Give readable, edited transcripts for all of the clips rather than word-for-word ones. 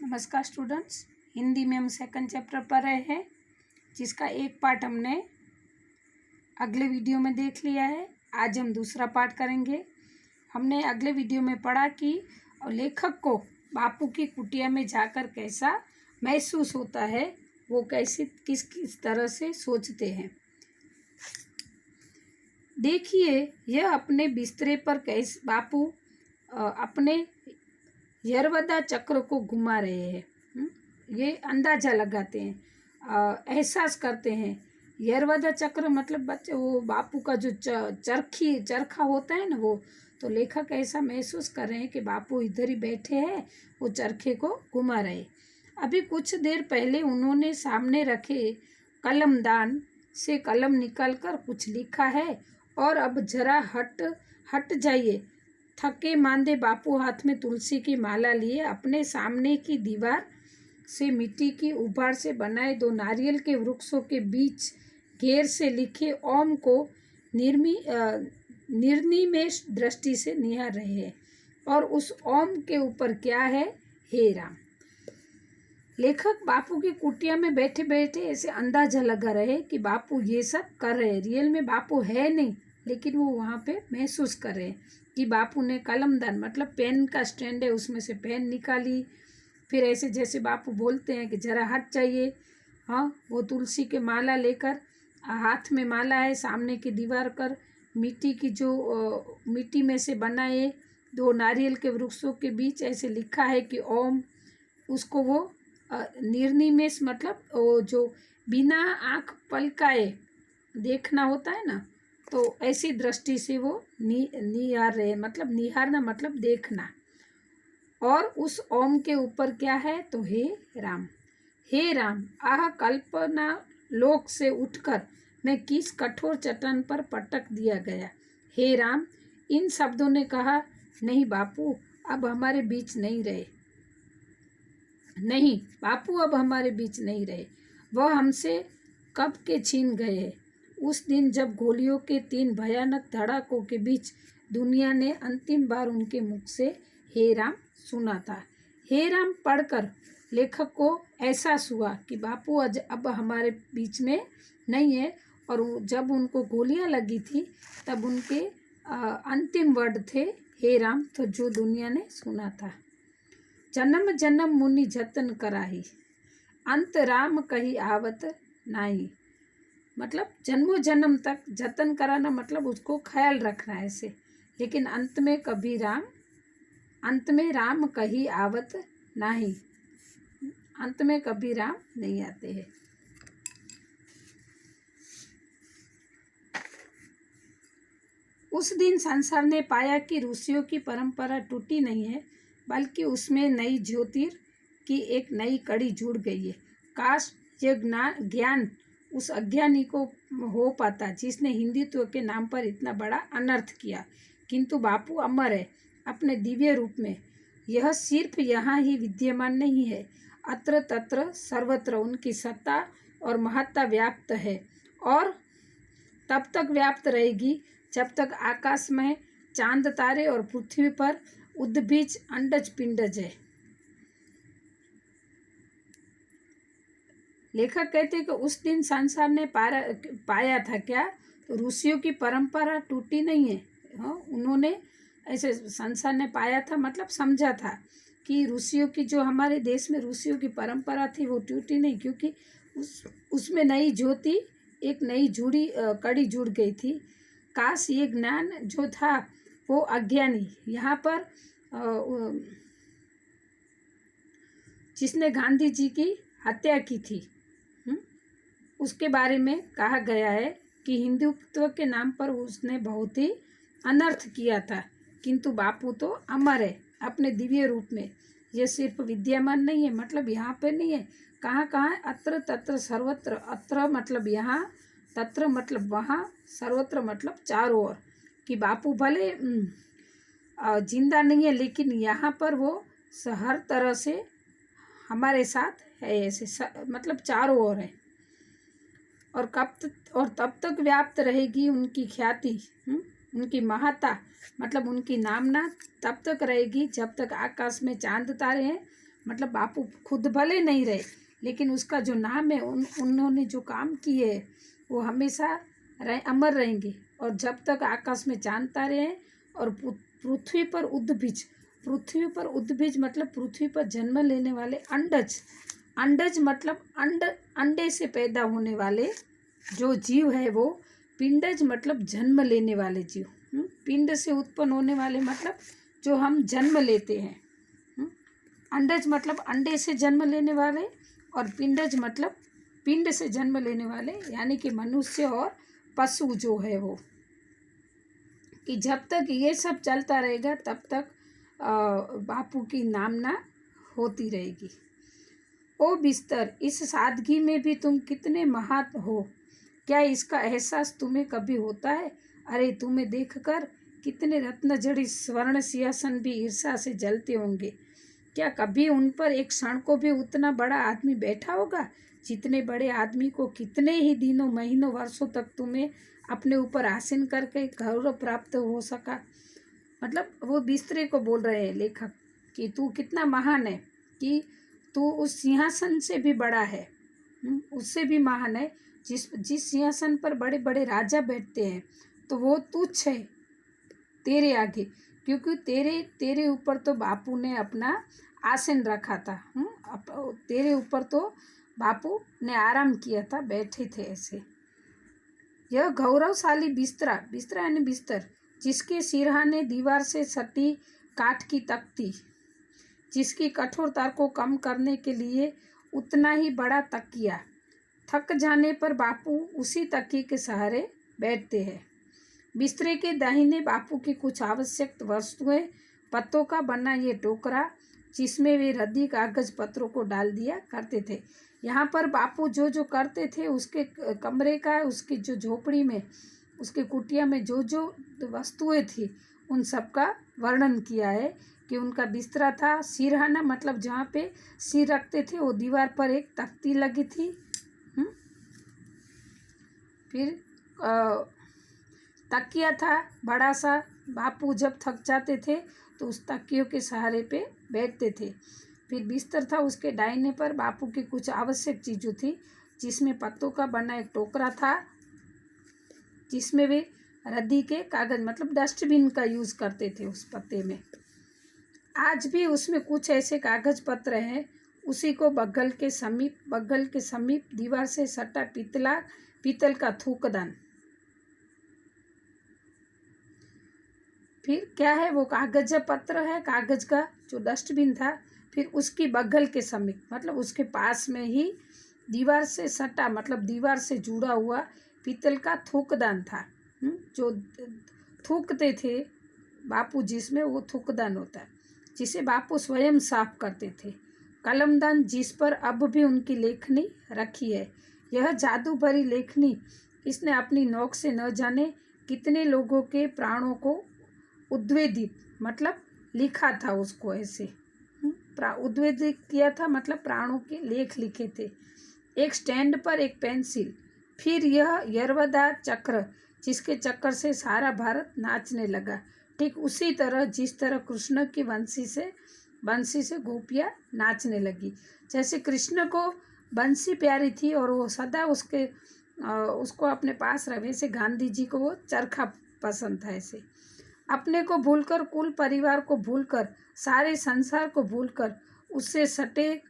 नमस्कार स्टूडेंट्स, हिंदी में हम सेकंड चैप्टर पढ़ रहे हैं जिसका एक पार्ट हमने अगले वीडियो में देख लिया है। आज हम दूसरा पार्ट करेंगे। हमने अगले वीडियो में पढ़ा कि लेखक को बापू की कुटिया में जाकर कैसा महसूस होता है, वो कैसे किस किस तरह से सोचते हैं। देखिए, यह अपने बिस्तरे पर कैसे बापू अपने यरवदा चक्र को घुमा रहे हैं। ये अंदाजा लगाते हैं, एहसास करते हैं। यरवदा चक्र मतलब बच्चे वो बापू का जो चरखा होता है ना, वो तो लेखक ऐसा महसूस कर रहे हैं कि बापू इधर ही बैठे हैं, वो चरखे को घुमा रहे। अभी कुछ देर पहले उन्होंने सामने रखे कलमदान से कलम निकालकर कुछ लिखा है और अब जरा हट जाइए। थके मांदे बापू हाथ में तुलसी की माला लिए अपने सामने की दीवार से मिट्टी की उभार से बनाए दो नारियल के वृक्षों के बीच घेर से लिखे ओम को निर्निमेष दृष्टि से निहार रहे हैं। और उस ओम के ऊपर क्या है? हे राम। लेखक बापू की कुटिया में बैठे बैठे ऐसे अंदाजा लगा रहे कि बापू ये सब कर रहे हैं। रियल में बापू है नहीं, लेकिन वो वहाँ पे महसूस कर रहे हैं कि बापू ने कलमदान मतलब पेन का स्टैंड है, उसमें से पेन निकाली। फिर ऐसे जैसे बापू बोलते हैं कि जरा हट जाइए। हाँ, वो तुलसी के माला लेकर, हाथ में माला है, सामने की दीवार पर मिट्टी की जो मिट्टी में से बनाए दो नारियल के वृक्षों के बीच ऐसे लिखा है कि ओम। उसको वो निर्निमेष मतलब वो जो बिना आँख पलकाए देखना होता है ना, तो ऐसी दृष्टि से वो निहार रहे, मतलब निहारना मतलब देखना। और उस ओम के ऊपर क्या है? तो हे राम। हे राम, आह कल्पना लोक से उठकर मैं किस कठोर चट्टान पर पटक दिया गया। हे राम, इन शब्दों ने कहा, नहीं बापू अब हमारे बीच नहीं रहे। नहीं बापू अब हमारे बीच नहीं रहे, वह हमसे कब के छीन गए। उस दिन जब गोलियों के 3 भयानक धड़ाकों के बीच दुनिया ने अंतिम बार उनके मुख से हे राम सुना था। हे राम पढ़कर लेखक को एहसास हुआ कि बापू अब हमारे बीच में नहीं है। और जब उनको गोलियां लगी थी तब उनके अंतिम वर्ड थे हे राम, तो जो दुनिया ने सुना था। जन्म जन्म मुनि जतन कराही, अंत राम कही आवत नाही। मतलब जन्मों जन्म तक जतन कराना मतलब उसको ख्याल रखना है ऐसे, लेकिन अंत में राम कही आवत नाही। अंत में कभी राम नहीं आते हैं। उस दिन संसार ने पाया कि ऋषियों की परंपरा टूटी नहीं है, बल्कि उसमें नई ज्योतिर की एक नई कड़ी जुड़ गई है। काश ये ज्ञान उस अज्ञानी को हो पाता जिसने हिंदुत्व के नाम पर इतना बड़ा अनर्थ किया। किंतु बापू अमर है अपने दिव्य रूप में। यह सिर्फ यहाँ ही विद्यमान नहीं है, अत्र तत्र सर्वत्र उनकी सत्ता और महत्ता व्याप्त है और तब तक व्याप्त रहेगी जब तक आकाश में चांद तारे और पृथ्वी पर उद्भिज अंडज पिंडज है। लेखक कहते हैं कि उस दिन संसार ने पाया था क्या? तो ऋषियों की परंपरा टूटी नहीं है। हाँ, उन्होंने ऐसे संसार ने पाया था मतलब समझा था कि ऋषियों की जो हमारे देश में ऋषियों की परंपरा थी वो टूटी नहीं, क्योंकि उसमें नई ज्योति एक नई कड़ी जुड़ गई थी। काश ये ज्ञान जो था वो अज्ञानी यहाँ पर जिसने गांधी जी की हत्या की थी उसके बारे में कहा गया है कि हिंदुत्व के नाम पर उसने बहुत ही अनर्थ किया था। किंतु बापू तो अमर है अपने दिव्य रूप में। ये सिर्फ विद्यमान नहीं है मतलब यहाँ पे नहीं है, कहाँ कहाँ, अत्र तत्र सर्वत्र। अत्र मतलब यहाँ, तत्र मतलब वहाँ, सर्वत्र मतलब चारों ओर। कि बापू भले जिंदा नहीं है, लेकिन यहाँ पर वो हर तरह से हमारे साथ है, ऐसे मतलब चारों ओर है। और तब तक व्याप्त रहेगी उनकी ख्याति, उनकी महत्ता मतलब उनकी नामना तब तक रहेगी जब तक आकाश में चांद तारे हैं मतलब बापू खुद भले नहीं रहे, लेकिन उसका जो नाम है, उन्होंने जो काम किए वो हमेशा अमर रहेंगे। और जब तक आकाश में चांद तारे हैं और पृथ्वी पर उद्भिज, पृथ्वी पर उद्भिज मतलब पृथ्वी पर जन्म लेने वाले अंडज, अंडज मतलब अंडे से पैदा होने वाले जो जीव है वो पिंडज मतलब जन्म लेने वाले जीव। पिंड से उत्पन्न होने वाले मतलब जो हम जन्म लेते हैं। अंडज मतलब अंडे से जन्म लेने वाले और पिंडज मतलब पिंड से जन्म लेने वाले, यानी कि मनुष्य और पशु जो है वो, कि जब तक ये सब चलता रहेगा तब तक बापू की नामना होती रहेगी। ओ बिस्तर, इस सादगी में भी तुम कितने महान हो, क्या इसका एहसास तुम्हें कभी होता है? अरे तुम्हें देखकर कितने रत्न जड़ित स्वर्ण सिंहासन भी ईर्ष्या से जलते होंगे। क्या कभी उन पर एक क्षण को भी उतना बड़ा आदमी बैठा होगा जितने बड़े आदमी को कितने ही दिनों, महीनों, वर्षों तक तुम्हें अपने ऊपर आसीन करके गौरव प्राप्त हो सका। मतलब वो बिस्तरे को बोल रहे हैं लेखक कि तू कितना महान है, कि तू उस सिंहासन से भी बड़ा है, उससे भी महान है। जिस सिंहासन पर बड़े बड़े राजा बैठते हैं तो वो तुच्छ है तेरे आगे, क्योंकि तेरे ऊपर तो बापू ने अपना आसन रखा था। तेरे ऊपर तो बापू ने आराम किया था, बैठे थे ऐसे। यह गौरवशाली बिस्तरा, बिस्तरा यानी बिस्तर, जिसके सिरहाने दीवार से सटी काठ की तख्ती, जिसकी कठोरता को कम करने के लिए उतना ही बड़ा तकिया। थक जाने पर बापू उसी तकिए के सहारे बैठते हैं। बिस्तरे के दाहिने बापू की कुछ आवश्यक वस्तुएं, पत्तों का बना ये टोकरा जिसमें वे रद्दी कागज पत्रों को डाल दिया करते थे। यहाँ पर बापू जो जो करते थे उसके कमरे का, उसकी जो झोपड़ी में, उसके कुटिया में जो जो वस्तुएं थी उन सब का वर्णन किया है। कि उनका बिस्तरा था, सिरहाना मतलब जहाँ पे सिर रखते थे वो दीवार पर एक तख्ती लगी थी। फिर तकिया था बड़ा सा, बापू जब थक जाते थे तो उस तकियों के सहारे पे बैठते थे। फिर बिस्तर था, उसके दाहिने पर बापू की कुछ आवश्यक चीज़ें थी, जिसमें पत्तों का बना एक टोकरा था, जिसमें वे रद्दी के कागज मतलब डस्टबिन का यूज़ करते थे उस पत्ते में। आज भी उसमें कुछ ऐसे कागज पत्र हैं। उसी को बगल के समीप दीवार से सटा पीतल का थूकदान। फिर क्या है, वो कागज पत्र है, कागज का जो डस्टबिन था। फिर उसकी बगल के समीप मतलब उसके पास में ही दीवार से सटा मतलब दीवार से जुड़ा हुआ पीतल का थूकदान था, जो थूकते थे बापू, जिसमें वो थूकदान होता है, जिसे बापू स्वयं साफ करते थे। कलमदान, जिस पर अब भी उनकी लेखनी रखी है। यह जादू भरी लेखनी इसने अपनी नोक से न जाने कितने लोगों के प्राणों को उद्वेलित मतलब लिखा था, उसको ऐसे उद्वेलित किया था, मतलब प्राणों के लेख लिखे थे। एक स्टैंड पर एक पेंसिल। फिर यह यरवदा चक्र, जिसके चक्कर से सारा भारत नाचने लगा, ठीक उसी तरह जिस तरह कृष्ण की बंसी से गोपियाँ नाचने लगी। जैसे कृष्ण को बंसी प्यारी थी और वो सदा उसको अपने पास रहे, वैसे गांधी जी को वो चरखा पसंद था। ऐसे अपने को भूलकर, कुल परिवार को भूलकर, सारे संसार को भूलकर, उससे सटे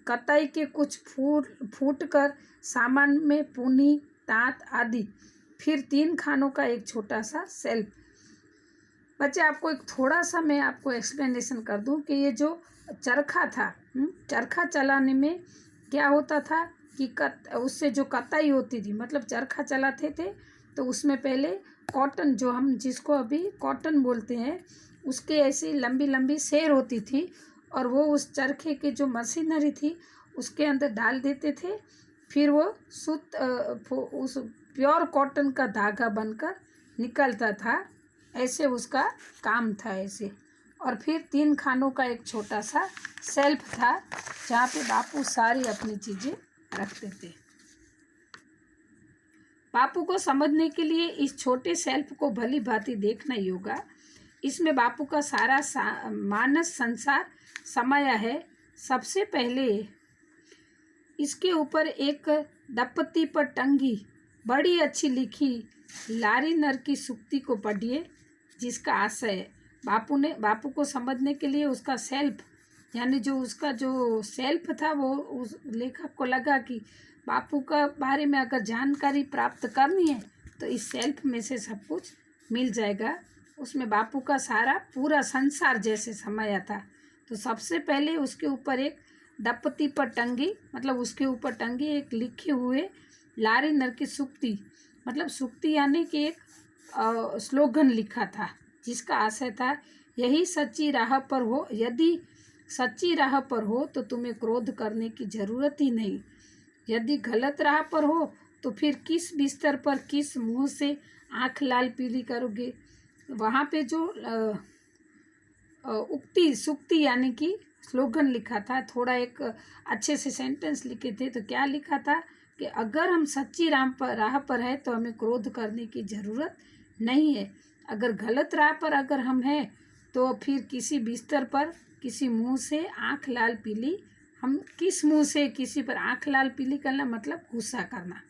कताई के कुछ फूट कर सामान में पूनी, तांत आदि। फिर 3 खानों का एक छोटा सा सेल्फ। बच्चे आपको एक थोड़ा सा मैं आपको एक्सप्लेनेशन कर दूं कि ये जो चरखा था, चरखा चलाने में क्या होता था कि उससे जो कताई होती थी, मतलब चरखा चलाते थे तो उसमें पहले कॉटन, जो हम जिसको अभी कॉटन बोलते हैं, उसके ऐसी लंबी लंबी सेर होती थी और वो उस चरखे की जो मशीनरी थी उसके अंदर डाल देते थे। फिर वो उस प्योर कॉटन का धागा बनकर निकलता था, ऐसे उसका काम था ऐसे। और फिर 3 खानों का एक छोटा सा सेल्फ था जहाँ पे बापू सारी अपनी चीज़ें रखते थे। बापू को समझने के लिए इस छोटे सेल्फ को भली भांति देखना ही होगा। इसमें बापू का सारा मानस संसार समाया है। सबसे पहले इसके ऊपर एक दंपत्ति पर टंगी बड़ी अच्छी लिखी लारी नर की सूक्ति को पढ़िए, जिसका आशय बापू को समझने के लिए उसका सेल्फ, यानी जो उसका जो सेल्फ था, वो उस लेखक को लगा कि बापू का बारे में अगर जानकारी प्राप्त करनी है तो इस सेल्फ में से सब कुछ मिल जाएगा। उसमें बापू का सारा पूरा संसार जैसे समाया था। तो सबसे पहले उसके ऊपर एक दंपत्ति पर टंगी, मतलब उसके ऊपर टंगी एक लिखे हुए लारी नर की सूक्ति, मतलब सूक्ति यानी कि एक स्लोगन लिखा था, जिसका आशय था यही सच्ची राह पर हो, यदि सच्ची राह पर हो तो तुम्हें क्रोध करने की ज़रूरत ही नहीं, यदि गलत राह पर हो तो फिर किस बिस्तर पर किस मुंह से आँख लाल पीली करोगे। वहाँ पे जो उक्ति सूक्ति यानी कि स्लोगन लिखा था, थोड़ा एक अच्छे से सेंटेंस लिखे थे। तो क्या लिखा था कि अगर हम सच्ची राह पर है तो हमें क्रोध करने की ज़रूरत नहीं है, अगर गलत राह पर अगर हम हैं तो फिर किसी बिस्तर पर किसी मुंह से आँख लाल पीली, हम किस मुंह से किसी पर आँख लाल पीली करना, मतलब गुस्सा करना।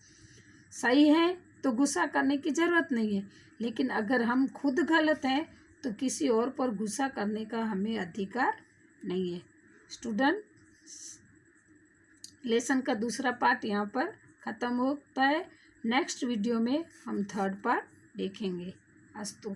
सही है तो गुस्सा करने की ज़रूरत नहीं है, लेकिन अगर हम खुद गलत हैं तो किसी और पर गुस्सा करने का हमें अधिकार नहीं है। स्टूडेंट, लेसन का दूसरा पार्ट यहाँ पर ख़त्म होता है। नेक्स्ट वीडियो में हम थर्ड पार्ट देखेंगे। अस्तु।